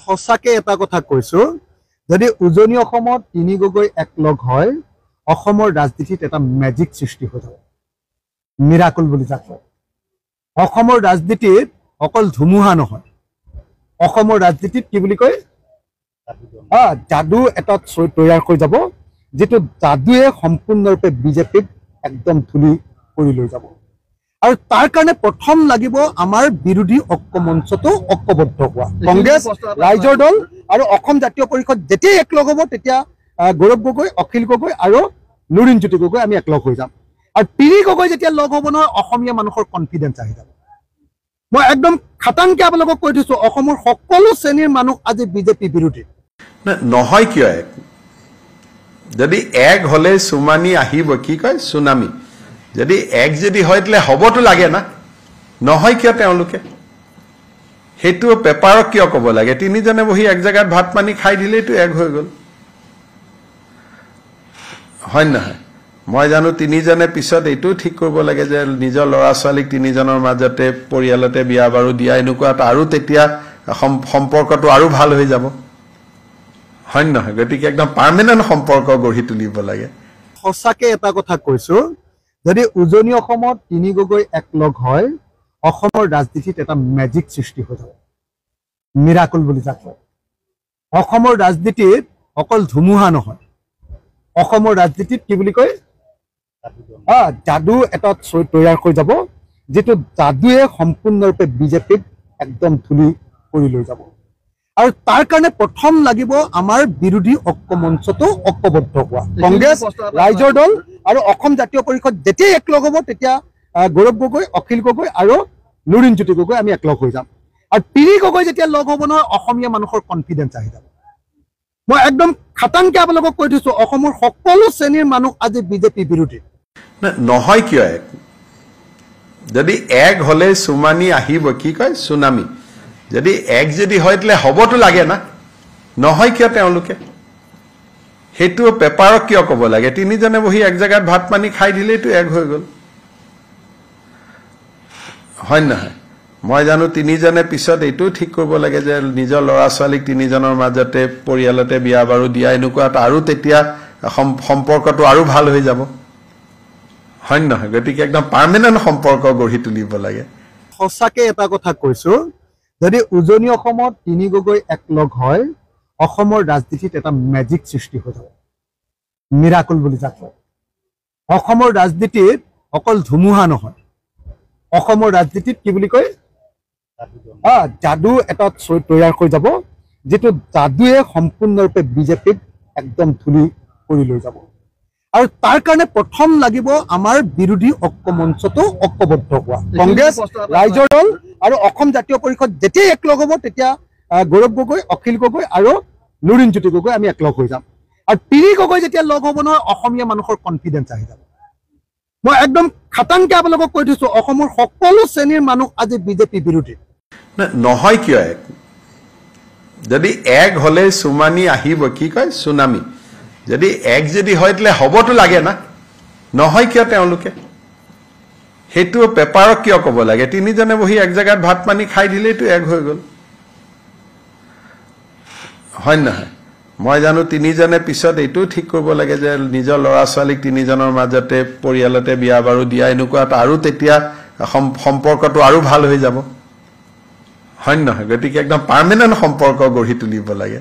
সঁচাকে এটা কথা কৈছো, যদি উজনি অসমত তিনি গগৈ একলগ হয় অসমৰ ৰাজনীতিত এটা মেজিক সৃষ্টি হৈ যাব। মিৰাকল বুলি যাক কয়। অসমৰ ৰাজনীতিত অকল ধুমুহা নহয়, অসমৰ ৰাজনীতিত কি বুলি কয় যাদু এটা তৈয়াৰ হৈ যাব, যিটো যাদুৱে সম্পূৰ্ণৰূপে বিজেপিক একদম ধুলি কৰি লৈ যাব। আৰু তাৰ কাৰণে প্ৰথম লাগিব আমাৰ বিৰোধী ঐক্য মঞ্চটো ঐক্যবদ্ধ হোৱা। কংগ্ৰেছ, ৰাইজৰ দল আৰু অসম জাতীয় পৰিষদ যেতিয়াই একলগ হ'ব তেতিয়া গৌৰৱ গগৈ, অখিল গগৈ আৰু লুৰিণজ্যোতি গগৈ আমি একলগ হৈ যাম। আৰু পিৰি গগৈ যেতিয়া লগ হ'ব নহয় অসমীয়া মানুহৰ কনফিডেন্স আহি যাব। মই একদম খাটাংকে আপোনালোকক কৈ দিছো, অসমৰ সকলো শ্ৰেণীৰ মানুহ আজি বিজেপি বিৰোধী নহয়। কিয় যদি এক হলে চুমানি আহিব, কি কয় চুনামি, যদি এক যদি হয় তাহলে হবতো লাগে না, নহয় কিয় তেওঁলোকে সেইটো পেপাৰক কিয় ক'ব লাগে? তিনিজনে বহি এক জেগাত ভাত পানী খাই দিলেইতো এক হৈ গ'ল, হয় নহয়? মই জানো তিনিজনে পিছত এইটোও ঠিক কৰিব লাগে যে নিজৰ ল'ৰা ছোৱালীক তিনিজনৰ মাজতে পৰিয়ালতে বিয়া বাৰু দিয়া, এনেকুৱাত আৰু তেতিয়া সম্পৰ্কটো আৰু ভাল হৈ যাব, হয় নহয়? গতিকে একদম পাৰ্মানেণ্ট সম্পৰ্ক গঢ়ি তুলিব লাগে। সঁচাকে এটা কথা কৈছো, যদি উজনি অসমত তিনি গগৈ একলগ হয় অসমৰ ৰাজনীতিত এটা মেজিক সৃষ্টি হৈ যাব। মিৰাকল বুলি যাক কয়। অসমৰ ৰাজনীতিত অকল ধুমুহা নহয়, অসমৰ ৰাজনীতিত কি বুলি কয় যাদু এটা তৈয়াৰ হৈ যাব, যিটো যাদুৱে সম্পূৰ্ণৰূপে বিজেপিক একদম ধুলি কৰি লৈ যাব। আৰু তাৰ কাৰণে প্ৰথম লাগিব আমাৰ বিৰোধী ঐক্য মঞ্চটো ঐক্যবদ্ধ হোৱা। কংগ্ৰেছ, ৰাইজৰ দল আৰু অসম জাতীয় পৰিষদ যেতিয়াই একলগ হ'ব তেতিয়া গৌৰৱ গগৈ, অখিল গগৈ আৰু লুৰিণজ্যোতি গগৈ আমি একলগ হৈ যাম। আৰু পিৰি গগৈ যেতিয়া লগ হ'ব নহয় অসমীয়া মানুহৰ কনফিডেন্স আহি যাব। মই একদম খাটাংকে আপোনালোকক কৈ দিছো, অসমৰ সকলো শ্ৰেণীৰ মানুহ আজি বিজেপি বিৰোধী নহয়। কিয় যদি এক হলে চুমানি আহিব, কি কয় চুনামি, যদি এক যদি হয় তাহলে হবতো লাগে না, নহয় কিয় তেওঁলোকে সেইটো পেপাৰক কিয় ক'ব লাগে? তিনিজনে বহি এক জেগাত ভাত পানী খাই দিলেইতো এক হৈ গ'ল, হয় নহয়? মই জানো তিনিজনে পিছত এইটোও ঠিক কৰিব লাগে যে নিজৰ ল'ৰা ছোৱালীক তিনিজনৰ মাজতে পৰিয়ালতে বিয়া বাৰু দিয়া, এনেকুৱাত আৰু তেতিয়া সম্পৰ্কটো আৰু ভাল হৈ যাব, হয় নহয়? গতিকে একদম পাৰ্মানেণ্ট সম্পৰ্ক গঢ়ি তুলিব লাগে। সঁচাকে এটা কথা কৈছো, যদি উজনি অসমত তিনি গগৈ একলগ হয় অসমৰ ৰাজনীতিত এটা মেজিক সৃষ্টি হৈ যাব। মিৰাকল বুলি যাক কয়। অসমৰ ৰাজনীতিত অকল ধুমুহা নহয়, অসমৰ ৰাজনীতিত কি বুলি কয় যাদু এটা তৈয়াৰ হৈ যাব, যিটো যাদুৱে সম্পূৰ্ণৰূপে বিজেপিক একদম ধুলি কৰি লৈ যাব। আৰু তাৰ কাৰণে প্ৰথম লাগিব আমাৰ বিৰোধী ঐক্য মঞ্চটো ঐক্যবদ্ধ হোৱা। কংগ্ৰেছ, ৰাইজৰ দল আৰু অসম জাতীয় পৰিষদ যেতিয়াই একলগ হ'ব তেতিয়া গৌৰৱ গগৈ, অখিল গগৈ আৰু লুৰিণজ্যোতি গগৈ আমি একলগ হৈ যাম। আৰু পিৰি গগৈ যেতিয়া লগ হ'ব নহয় অসমীয়া মানুহৰ কনফিডেন্স আহি যাব। মই একদম খাটাংকে আপোনালোকক কৈ দিছো, অসমৰ সকলো শ্ৰেণীৰ মানুহ আজি বিজেপি বিৰোধী নহয়। কিয় যদি এক হলে চুমানি আহিব, কি কয় চুনামি, যদি এক যদি হয় তাহলে হবতো লাগে না, নহয় কিয় তেওঁলোকে সেইটো পেপাৰক কিয় ক'ব লাগে? তিনিজনে বহি এক জেগাত ভাত পানী খাই দিলেইতো এক হৈ গ'ল, হয় নহয়? মই জানো তিনিজনে পিছত এইটোও ঠিক কৰিব লাগে যে নিজৰ ল'ৰা ছোৱালীক তিনিজনৰ মাজতে পৰিয়ালতে বিয়া বাৰু দিয়া, এনেকুৱাত আৰু তেতিয়া সম্পৰ্কটো আৰু ভাল হৈ যাব, হয় নহয়? গতিকে একদম পাৰ্মানেণ্ট সম্পৰ্ক গঢ়ি তুলিব লাগে।